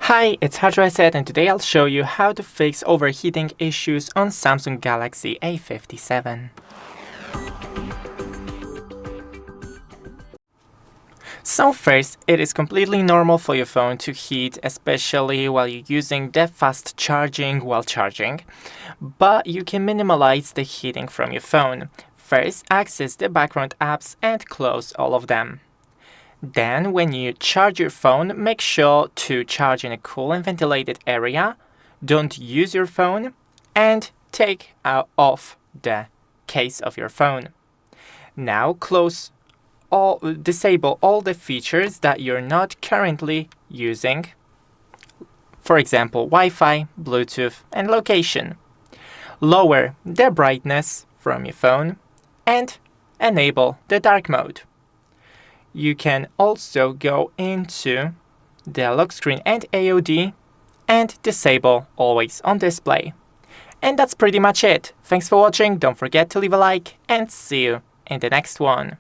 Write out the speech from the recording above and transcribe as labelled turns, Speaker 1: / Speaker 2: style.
Speaker 1: Hi, it's HardReset, and today I'll show you how to fix overheating issues on Samsung Galaxy A57. So first, it is completely normal for your phone to heat, especially while you're using the fast charging while charging. But you can minimize the heating from your phone. First, access the background apps and close all of them. Then, when you charge your phone, make sure to charge in a cool and ventilated area. Don't use your phone and take off the case of your phone. Now disable all the features that you're not currently using. For example, Wi-Fi, Bluetooth, and location. Lower the brightness from your phone and enable the dark mode. You can also go into the lock screen and AOD and disable always on display. And that's pretty much it. Thanks for watching, don't forget to leave a like and see you in the next one.